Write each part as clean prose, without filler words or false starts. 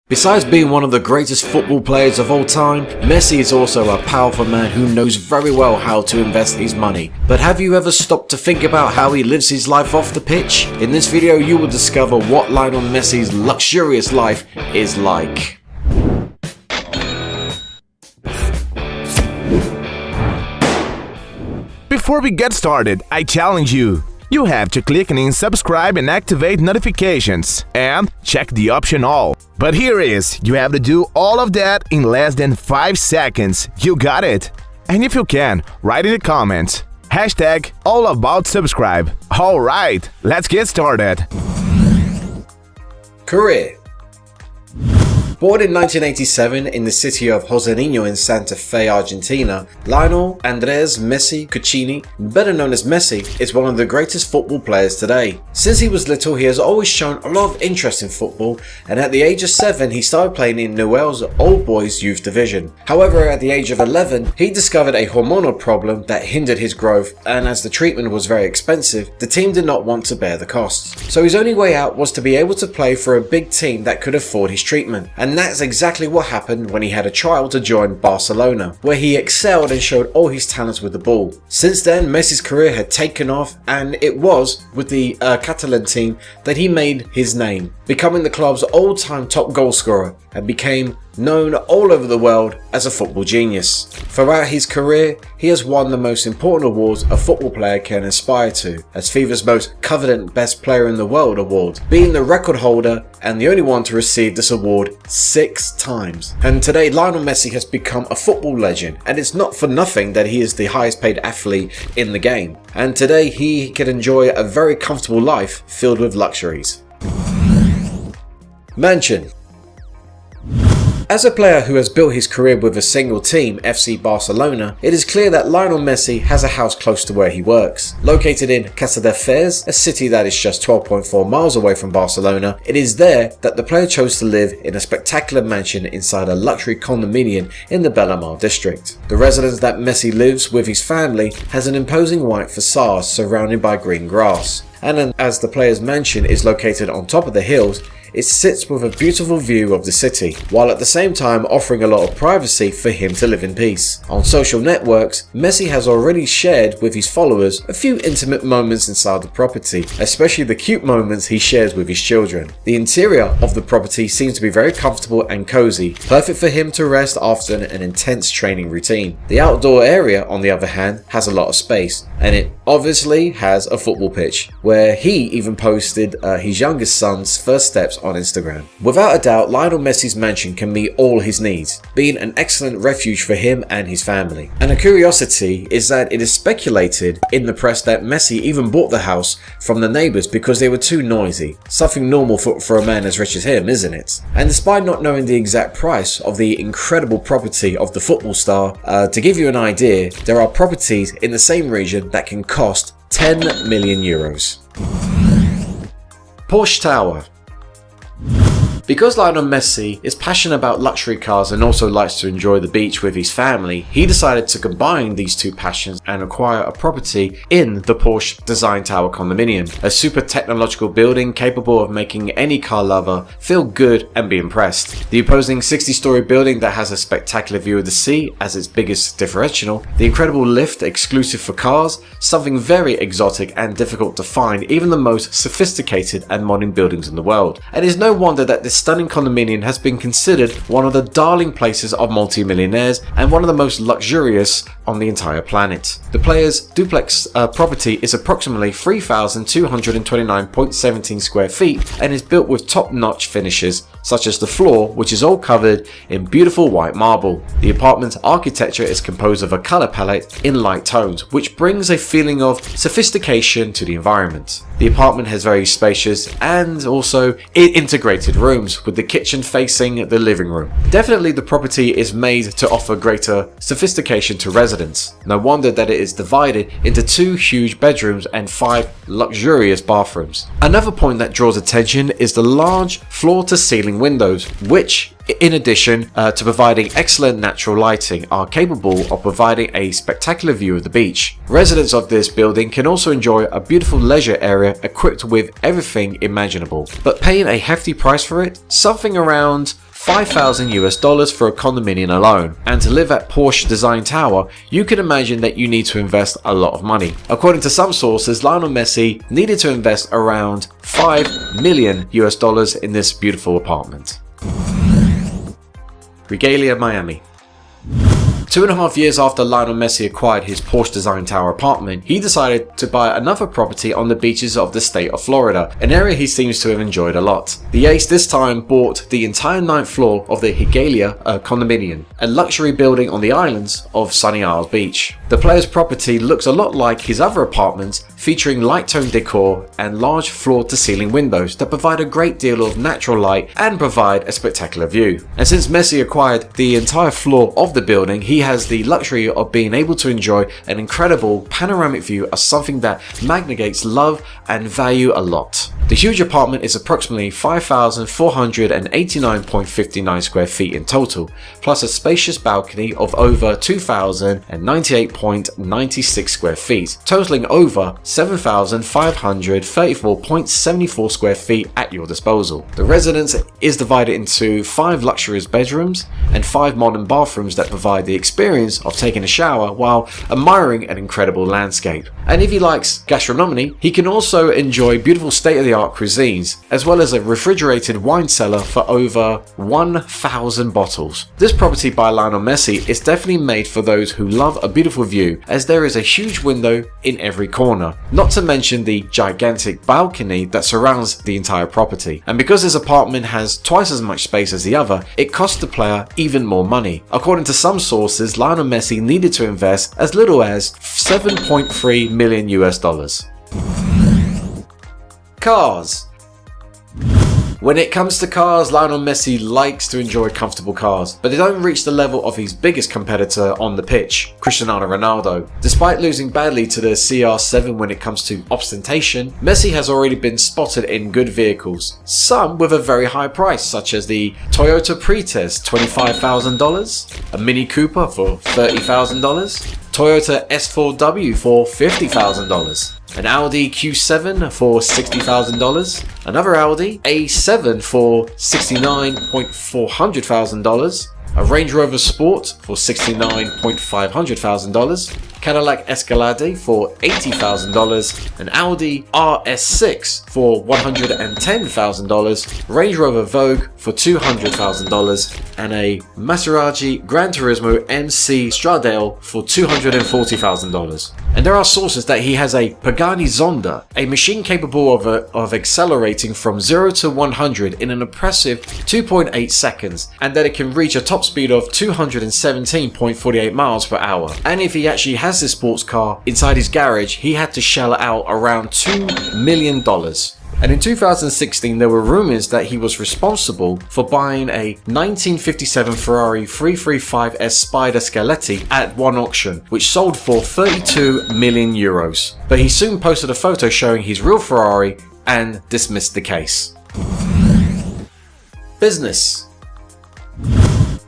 Besides being one of the greatest football players of all time, Messi is also a powerful man who knows very well how to invest his money. But have you ever stopped to think about how he lives his life off the pitch? In this video you will discover what Lionel Messi's luxurious life is like. Before we get started, I challenge you. You have to click on subscribe and activate notifications, and check the option all. But here is, you have to do all of that in less than 5 seconds. You got it? And if you can, write in the comments, hashtag #AllAboutSubscribe. Alright, let's get started. Career. Born in 1987 in the city of Josénino in Santa Fe, Argentina, Lionel Andrés Messi Cucini, better known as Messi, is one of the greatest football players today. Since he was little, he has always shown a lot of interest in football, and at the age of 7 he started playing in Newell's Old Boys Youth Division. However, at the age of 11 he discovered a hormonal problem that hindered his growth, and as the treatment was very expensive, the team did not want to bear the costs. So his only way out was to be able to play for a big team that could afford his treatment. And that's exactly what happened when he had a trial to join Barcelona, where he excelled and showed all his talents with the ball. Since then, Messi's career had taken off, and it was with the Catalan team that he made his name, becoming the club's all-time top goal scorer, and became known all over the world as a football genius. Throughout his career, he has won the most important awards a football player can aspire to, as FIFA's most coveted Best Player in the World award, being the record holder and the only one to receive this award 6 times. And today, Lionel Messi has become a football legend, and it's not for nothing that he is the highest paid athlete in the game. And today, he can enjoy a very comfortable life filled with luxuries. Mansion. As a player who has built his career with a single team, FC Barcelona, it is clear that Lionel Messi has a house close to where he works. Located in Casadefels, a city that is just 12.4 miles away from Barcelona, it is there that the player chose to live in a spectacular mansion inside a luxury condominium in the Bellamar district. The residence that Messi lives with his family has an imposing white facade surrounded by green grass. And as the player's mansion is located on top of the hills, it sits with a beautiful view of the city, while at the same time offering a lot of privacy for him to live in peace. On social networks, Messi has already shared with his followers a few intimate moments inside the property, especially the cute moments he shares with his children. The interior of the property seems to be very comfortable and cozy, perfect for him to rest after an intense training routine. The outdoor area, on the other hand, has a lot of space, and it obviously has a football pitch, where he even posted his youngest son's first steps on Instagram. Without a doubt, Lionel Messi's mansion can meet all his needs, being an excellent refuge for him and his family. And a curiosity is that it is speculated in the press that Messi even bought the house from the neighbours because they were too noisy. Something normal for a man as rich as him, isn't it? And despite not knowing the exact price of the incredible property of the football star, to give you an idea, there are properties in the same region that can cost 10 million euros. Porsche Tower. Because Lionel Messi is passionate about luxury cars and also likes to enjoy the beach with his family, he decided to combine these two passions and acquire a property in the Porsche Design Tower condominium, a super technological building capable of making any car lover feel good and be impressed. The imposing 60-story building that has a spectacular view of the sea as its biggest differential, the incredible lift exclusive for cars, something very exotic and difficult to find even the most sophisticated and modern buildings in the world. And it's no wonder that this stunning condominium has been considered one of the darling places of multi-millionaires and one of the most luxurious on the entire planet. The player's duplex property is approximately 3,229.17 square feet and is built with top-notch finishes, such as the floor, which is all covered in beautiful white marble. The apartment's architecture is composed of a color palette in light tones, which brings a feeling of sophistication to the environment. The apartment has very spacious and also integrated rooms, with the kitchen facing the living room. Definitely the property is made to offer greater sophistication to residents. No wonder that it is divided into 2 huge bedrooms and 5 luxurious bathrooms. Another point that draws attention is the large floor-to-ceiling windows, which in addition to providing excellent natural lighting, are capable of providing a spectacular view of the beach. Residents of this building can also enjoy a beautiful leisure area equipped with everything imaginable, but paying a hefty price for it, something around $5,000 US for a condominium alone, and to live at Porsche Design Tower, you can imagine that you need to invest a lot of money. According to some sources, Lionel Messi needed to invest around $5 million US in this beautiful apartment. Regalia, Miami. 2.5 years after Lionel Messi acquired his Porsche Design Tower apartment, he decided to buy another property on the beaches of the state of Florida, an area he seems to have enjoyed a lot. The ace this time bought the entire 9th floor of the Regalia condominium, a luxury building on the islands of Sunny Isles Beach. The player's property looks a lot like his other apartments, featuring light-toned decor and large floor-to-ceiling windows that provide a great deal of natural light and provide a spectacular view. And since Messi acquired the entire floor of the building, he has the luxury of being able to enjoy an incredible panoramic view as something that magnates love and value a lot. The huge apartment is approximately 5,489.59 square feet in total, plus a spacious balcony of over 2,098.96 square feet, totaling over 7,534.74 square feet at your disposal. The residence is divided into 5 luxurious bedrooms and 5 modern bathrooms that provide the experience of taking a shower while admiring an incredible landscape. And if he likes gastronomy, he can also enjoy beautiful state-of-the-art cuisines, as well as a refrigerated wine cellar for over 1,000 bottles. This property by Lionel Messi is definitely made for those who love a beautiful view, as there is a huge window in every corner, not to mention the gigantic balcony that surrounds the entire property. And because this apartment has twice as much space as the other, it costs the player even more money. According to some sources, Lionel Messi needed to invest as little as $7.3 million US. Cars. When it comes to cars, Lionel Messi likes to enjoy comfortable cars, but they don't reach the level of his biggest competitor on the pitch, Cristiano Ronaldo. Despite losing badly to the CR7 when it comes to ostentation, Messi has already been spotted in good vehicles, some with a very high price, such as the Toyota Pretest $25,000, a Mini Cooper for $30,000, Toyota S4W for $50,000, an Audi Q7 for $60,000, another Audi A7 for $69,400,000, a Range Rover Sport for $69,500,000, Cadillac Escalade for $80,000, an Audi RS6 for $110,000, Range Rover Vogue for $200,000, and a Maserati Gran Turismo MC Stradale for $240,000. And there are sources that he has a Pagani Zonda, a machine capable of accelerating from 0 to 100 in an impressive 2.8 seconds, and that it can reach a top speed of 217.48 miles per hour. And if he actually has this sports car inside his garage, he had to shell out around $2 million. And in 2016, there were rumors that he was responsible for buying a 1957 Ferrari 335S Spider Scaletti at one auction, which sold for 32 million euros. But he soon posted a photo showing his real Ferrari and dismissed the case. Business.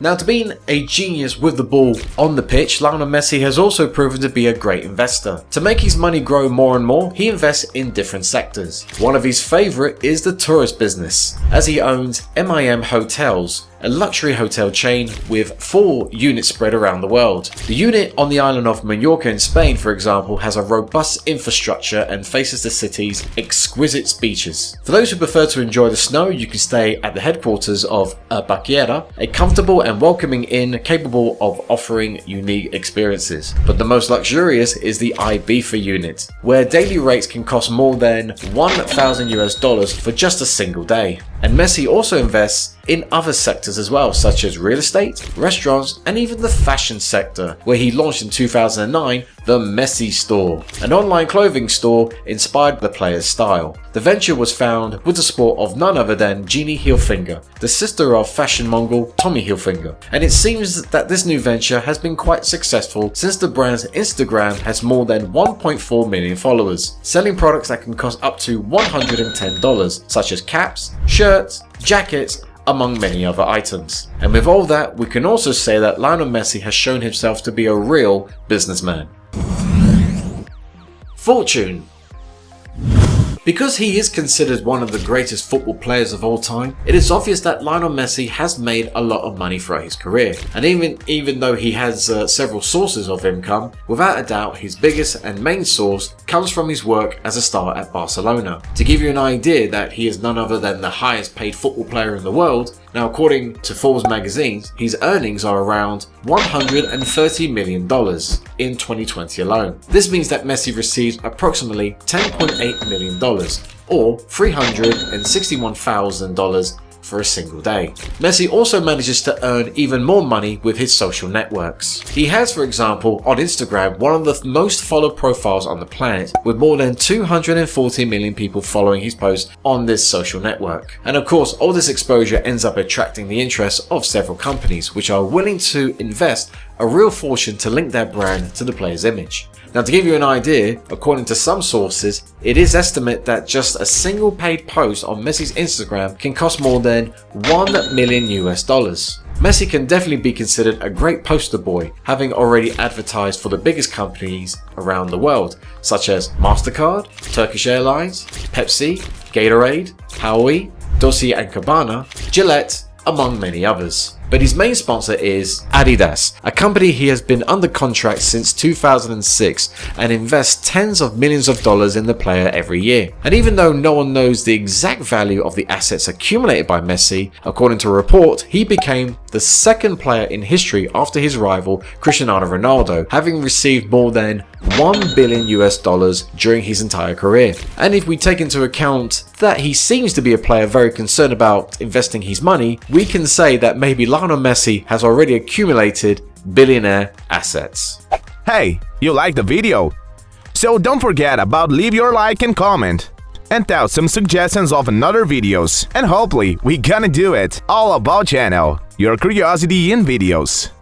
Now, to being a genius with the ball on the pitch, Lionel Messi has also proven to be a great investor. To make his money grow more and more, he invests in different sectors. One of his favourite is the tourist business, as he owns MIM Hotels, a luxury hotel chain with 4 units spread around the world. The unit on the island of Mallorca in Spain, for example, has a robust infrastructure and faces the city's exquisite beaches. For those who prefer to enjoy the snow, you can stay at the headquarters of Baqueira, a comfortable and welcoming inn capable of offering unique experiences. But the most luxurious is the Ibiza unit, where daily rates can cost more than $1,000 for just a single day. And Messi also invests in other sectors as well, such as real estate, restaurants, and even the fashion sector, where he launched in 2009 the Messi Store, an online clothing store inspired by the player's style. The venture was found with the support of none other than Jeannie Hilfiger, the sister of fashion mogul Tommy Hilfiger. And it seems that this new venture has been quite successful, since the brand's Instagram has more than 1.4 million followers, selling products that can cost up to $110, such as caps, shirts, jackets, among many other items. And with all that, we can also say that Lionel Messi has shown himself to be a real businessman. Fortune. Because he is considered one of the greatest football players of all time, it is obvious that Lionel Messi has made a lot of money throughout his career. And even though he has several sources of income, without a doubt his biggest and main source comes from his work as a star at Barcelona. To give you an idea that he is none other than the highest paid football player in the world, now according to Forbes magazine, his earnings are around $130 million in 2020 alone. This means that Messi receives approximately $10.8 million or $361,000 for a single day. Messi also manages to earn even more money with his social networks. He has, for example, on Instagram, one of the most followed profiles on the planet, with more than 240 million people following his posts on this social network. And of course, all this exposure ends up attracting the interest of several companies, which are willing to invest a real fortune to link their brand to the player's image. Now, to give you an idea, according to some sources, it is estimated that just a single paid post on Messi's Instagram can cost more than $1 million. Messi can definitely be considered a great poster boy, having already advertised for the biggest companies around the world, such as MasterCard, Turkish Airlines, Pepsi, Gatorade, Howie, Dolce & Gabbana, Gillette, among many others. But his main sponsor is Adidas, a company he has been under contract since 2006 and invests tens of millions of dollars in the player every year. And even though no one knows the exact value of the assets accumulated by Messi, according to a report, he became the second player in history after his rival Cristiano Ronaldo, having received more than $1 billion during his entire career. And if we take into account that he seems to be a player very concerned about investing his money, we can say that maybe Lionel Messi has already accumulated billionaire assets. Hey, you liked the video? So don't forget about leave your like and comment. And tell some suggestions of another videos. And hopefully we gonna do it all about channel, your curiosity in videos.